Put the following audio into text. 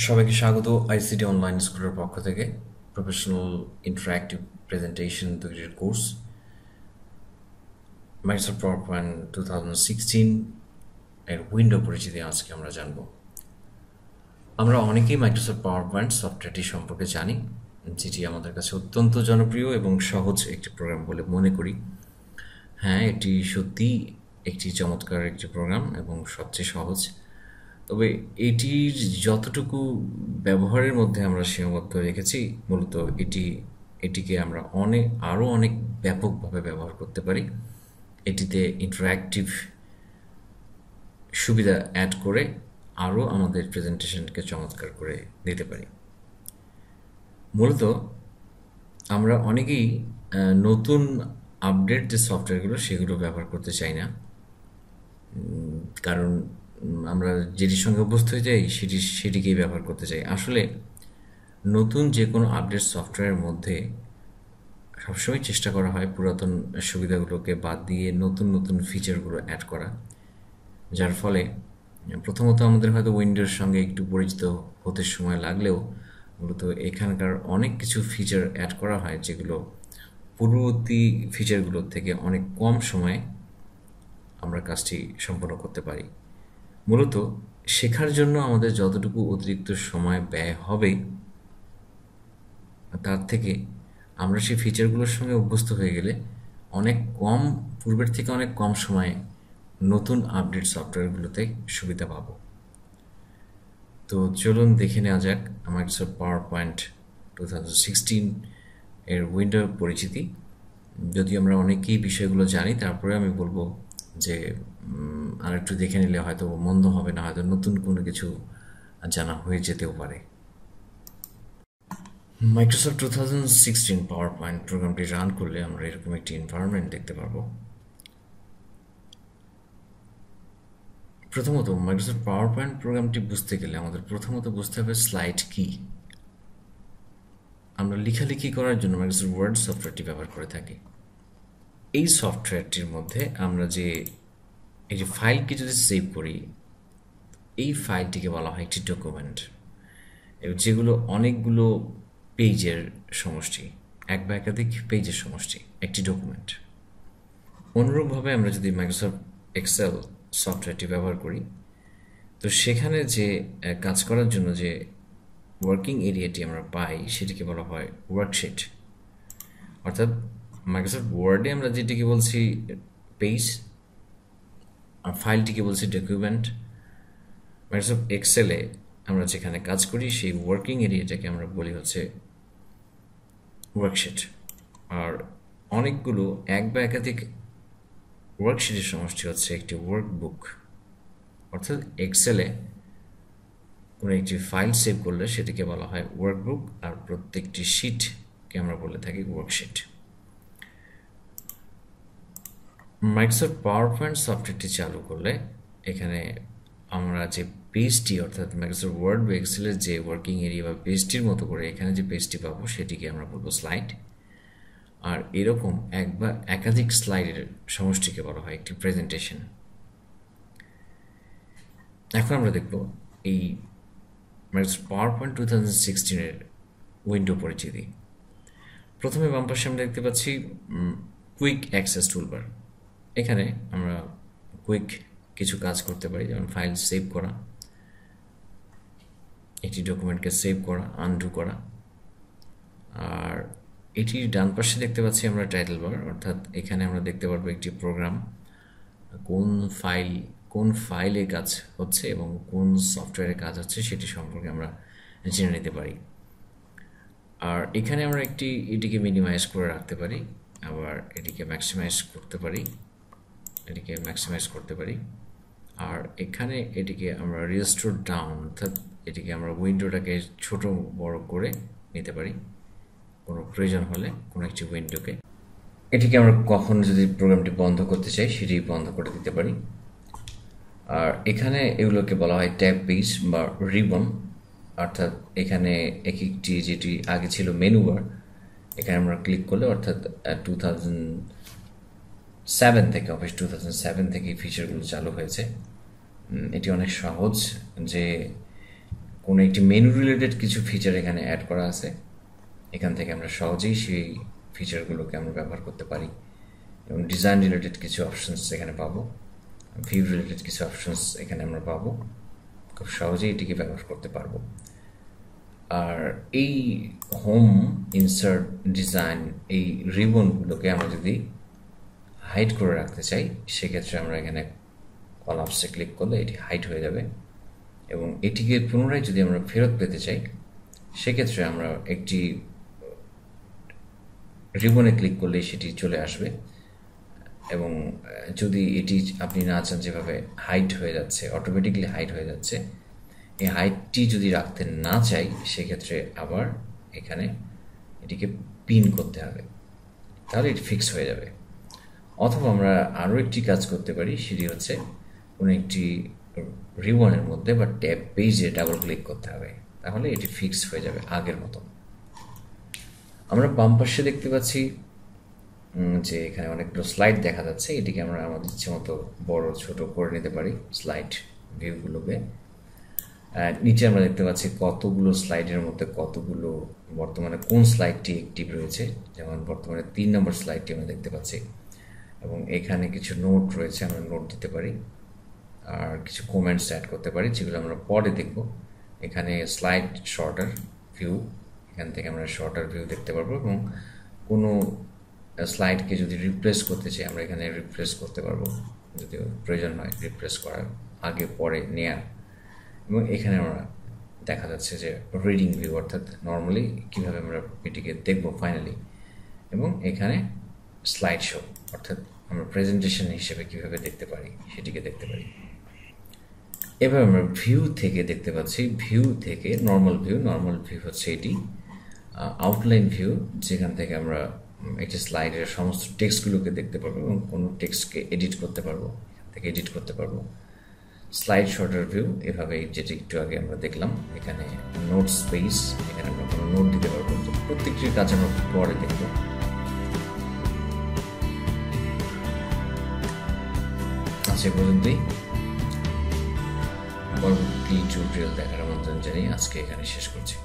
সবাইকে স্বাগত ICT online স্কুলের পক্ষ থেকে প্রফেশনাল ইন্টারঅ্যাক্টিভ প্রেজেন্টেশন তৈরির কোর্স মাইক্রোসফট পাওয়ার পয়েন্ট 2016 এর উইন্ডো পরিচিতি আজকে আমরা জানব। আমরা অনেকেই মাইক্রোসফট পাওয়ার পয়েন্ট সফটওয়্যারটি সম্পর্কে জানি, যেটি আমাদের কাছে অত্যন্ত জনপ্রিয় এবং সহজ একটি প্রোগ্রাম বলে মনে করি। হ্যাঁ, এটি সত্যিই একটি চমৎকার একটি প্রোগ্রাম এবং সবচেয়ে সহজ। তবে এটির যতটুকু ব্যবহারের মধ্যে আমরা সীমাবদ্ধ রেখেছি, মূলত এটিকে আমরা আরও অনেক ব্যাপকভাবে ব্যবহার করতে পারি। এটিতে ইন্টারঅ্যাক্টিভ সুবিধা অ্যাড করে আরও আমাদের প্রেজেন্টেশনকে চমৎকার করে দিতে পারি। মূলত আমরা অনেকেই নতুন আপডেট যে সফটওয়্যারগুলো সেগুলো ব্যবহার করতে চাই না, কারণ আমরা যেটির সঙ্গে অভ্যস্ত হয়ে যাই সেটিকেই ব্যবহার করতে চাই। আসলে নতুন যে কোনো আপডেট সফটওয়্যারের মধ্যে সবসময় চেষ্টা করা হয় পুরাতন সুবিধাগুলোকে বাদ দিয়ে নতুন নতুন ফিচারগুলো অ্যাড করা, যার ফলে প্রথমত আমাদের হয়তো উইন্ডোর সঙ্গে একটু পরিচিত হতে সময় লাগলেও মূলত এখানকার অনেক কিছু ফিচার অ্যাড করা হয় যেগুলো পূর্ববর্তী ফিচারগুলোর থেকে অনেক কম সময়ে আমরা কাজটি সম্পন্ন করতে পারি। মূলত শেখার জন্য আমাদের যতটুকু অতিরিক্ত সময় ব্যয় হবে, তার থেকে আমরা সেই ফিচারগুলোর সঙ্গে অভ্যস্ত হয়ে গেলে পূর্বের থেকে অনেক কম সময়ে নতুন আপডেট সফটওয়্যারগুলোতে সুবিধা পাব। তো চলুন দেখে নেওয়া যাক মাইক্রোসফট পাওয়ার পয়েন্ট 2016 এর উইন্ডোর পরিচিতি। যদি আমরা অনেকেই বিষয়গুলো জানি, তারপরে আমি বলবো যে আর একটু দেখে নিলে হয়তো মন্দ হবে না, হয়তো নতুন কোনো কিছু জানা হয়ে যেতেও পারে। মাইক্রোসফট 2016 পাওয়ার পয়েন্ট প্রোগ্রামটি রান করলে আমরা এরকম একটি এনভায়রনমেন্ট দেখতে পারবো। প্রথমত মাইক্রোসফট পাওয়ার পয়েন্ট প্রোগ্রামটি বুঝতে গেলে আমাদের প্রথমত বুঝতে হবে স্লাইড কি। আমরা লেখালেখি করার জন্য মাইক্রোসফট ওয়ার্ড সফটওয়্যারটি ব্যবহার করে থাকি। এই সফটওয়্যারটির মধ্যে আমরা যে এই যে ফাইলকে যদি সেভ করি, এই ফাইলটিকে বলা হয় একটি ডকুমেন্ট, যেগুলো অনেকগুলো পেজের সমষ্টি, এক বা একাধিক পেজের সমষ্টি একটি ডকুমেন্ট। অনুরূপভাবে আমরা যদি মাইক্রোসফট এক্সেল সফটওয়্যারটি ব্যবহার করি, তো সেখানে যে কাজ করার জন্য যে ওয়ার্কিং এরিয়াটি আমরা পাই সেটিকে বলা হয় ওয়ার্কশিট। অর্থাৎ মাইক্রোসফট ওয়ার্ডে আমরা যেটিকে বলছি পেজ আর ফাইলটিকে বলছি ডকুমেন্ট। মাইক্রোসফট এক্সেলে আমরা যেখানে কাজ করি সেই ওয়ার্কিং এরিয়াটাকে আমরা বলি হচ্ছে ওয়ার্কশিট। আর অনেকগুলো এক বা একাধিক ওয়ার্কশিটের সমষ্টি হচ্ছে একটি ওয়ার্কবুক। অর্থাৎ এক্সেলে কোনো একটি ফাইল সেভ করলে সেটিকে বলা হয় ওয়ার্কবুক, আর প্রত্যেকটি শিটকে আমরা বলে থাকি ওয়ার্কশিট। মাইক্রোসফট পাওয়ার পয়েন্ট সফটওয়্যারটি চালু করলে এখানে আমরা যে পেজটি, অর্থাৎ মাইক্রোসফট ওয়ার্ড বা এক্সেলের যে ওয়ার্কিং এরিয়া বা পেজটির মতো করে এখানে যে পেজটি পাবো সেটিকে আমরা বলবো স্লাইড। আর এরকম এক বা একাধিক স্লাইডের সমষ্টিকে বলা হয় একটি প্রেজেন্টেশন। এখন আমরা দেখব এই মাইক্রোসফট পাওয়ার পয়েন্ট 2016 উইন্ডো পরিচিতি। প্রথমে বাম পাশে আমরা দেখতে পাচ্ছি কুইক অ্যাক্সেস টুলবার। এখানে আমরা কুইক কিছু কাজ করতে পারি, যেমন ফাইল সেভ করা, একটি ডকুমেন্টকে সেভ করা, আনডু করা। আর এটির ডান পাশে দেখতে পাচ্ছি আমরা টাইটেল বার, অর্থাৎ এখানে আমরা দেখতে পারবো একটি প্রোগ্রাম কোন ফাইলে কাজ হচ্ছে এবং কোন সফটওয়্যারে কাজ হচ্ছে সেটি সম্পর্কে আমরা জেনে নিতে পারি। আর এখানে আমরা এটিকে মিনিমাইজ করে রাখতে পারি, আবার এটিকে ম্যাক্সিমাইজ করতে পারি। আর এখানে এটিকে আমরা রিস্টোর ডাউন, অর্থাৎ এটিকে আমরা উইন্ডোটাকে ছোট বড় করে নিতে পারি কোনো প্রয়োজন হলে কোনো একটি উইন্ডোকে। এটিকে আমরা কখন যদি প্রোগ্রামটি বন্ধ করতে চাই সেটি বন্ধ করে দিতে পারি। আর এখানে এগুলোকে বলা হয় ট্যাব পেজ বা রিবন, অর্থাৎ এখানে একটি যেটি আগে ছিল মেনু বার, এখানে আমরা ক্লিক করলে, অর্থাৎ 2007 থেকে অফিস 2007 থেকে ফিচারগুলো চালু হয়েছে। এটি অনেক সহজ যে কোনো একটি মেনু রিলেটেড কিছু ফিচার এখানে অ্যাড করা আছে, এখান থেকে আমরা সহজেই সেই ফিচারগুলোকে আমরা ব্যবহার করতে পারি। এবং ডিজাইন রিলেটেড কিছু অপশনস এখানে পাবো, ভিউ রিলেটেড কিছু অপশনস এখানে আমরা পাবো, খুব সহজেই এটিকে ব্যবহার করতে পারবো। আর এই হোম, ইনসার্ট, ডিজাইন, এই রিবনগুলোকে আমরা যদি হাইড করে রাখতে চাই, সেক্ষেত্রে আমরা এখানে কলাপসে ক্লিক করলে এটি হাইড হয়ে যাবে। এবং এটিকে পুনরায় যদি আমরা ফেরত পেতে চাই, সেক্ষেত্রে আমরা একটি রিবনে ক্লিক করলেই সেটি চলে আসবে। এবং যদি এটি আপনি না চান যেভাবে হাইড হয়ে যাচ্ছে, অটোমেটিকলি হাইড হয়ে যাচ্ছে, এই হাইটটি যদি রাখতে না চাই, সেক্ষেত্রে আবার এখানে এটিকে পিন করতে হবে, তাহলে এটি ফিক্স হয়ে যাবে। অথবা আমরা আরও একটি কাজ করতে পারি, সেটি হচ্ছে কোনো একটি রিবনের মধ্যে বা ট্যাব পেজে ডাবল ক্লিক করতে হবে, তাহলে এটি ফিক্স হয়ে যাবে আগের মতো। আমরা বাম পাশে দেখতে পাচ্ছি যে এখানে অনেকগুলো স্লাইড দেখা যাচ্ছে, এটিকে আমরা আমাদের ইচ্ছে মতো বড় ছোট করে নিতে পারি স্লাইড ভিউগুলোকে। নিচে আমরা দেখতে পাচ্ছি কতগুলো স্লাইডের মধ্যে কতগুলো বর্তমানে কোন স্লাইডটি অ্যাক্টিভ রয়েছে, যেমন বর্তমানে 3 নম্বর স্লাইডটি আমরা দেখতে পাচ্ছি। এবং এখানে কিছু নোট রয়েছে, আমরা নোট দিতে পারি, আর কিছু কমেন্টস অ্যাড করতে পারি, যেগুলো আমরা পরে দেখব। এখানে স্লাইড শর্টার ভিউ, এখান থেকে আমরা শর্টার ভিউ দেখতে পারবো। এবং কোনো স্লাইডকে যদি রিপ্লেস করতে চাই, আমরা এখানে রিপ্লেস করতে পারবো, যদি প্রয়োজন হয় রিপ্লেস করার, আগে পরে নেয়ার। এবং এখানে আমরা দেখা যাচ্ছে যে রিডিং ভিউ, অর্থাৎ নর্মালি কীভাবে আমরা এটিকে দেখব ফাইনালি। এবং এখানে স্লাইড শো, অর্থাৎ আমরা প্রেজেন্টেশন হিসেবে কীভাবে দেখতে পারি সেটিকে দেখতে পারি। এবার আমরা ভিউ থেকে দেখতে পাচ্ছি, ভিউ থেকে নর্মাল ভিউ হচ্ছে এটি, আউটলাইন ভিউ, যেখান থেকে আমরা একটি স্লাইডের সমস্ত টেক্সটগুলোকে দেখতে পারবো এবং কোনো টেক্সটকে এডিট করতে পারবো, এখান থেকে এডিট করতে পারবো। স্লাইড শর্টার ভিউ, এভাবে যেটি একটু আগে আমরা দেখলাম, এখানে নোট স্পেস, এখানে আমরা কোনো নোট দিতে পারবো। তো প্রত্যেকটির কাজ আমরা পরে দেখব। আচ্ছা, পর্যন্তই। পরবর্তী টিউটোরিয়াল দেখার আমন্ত্রণ জানিয়ে আজকে এখানে শেষ করছি।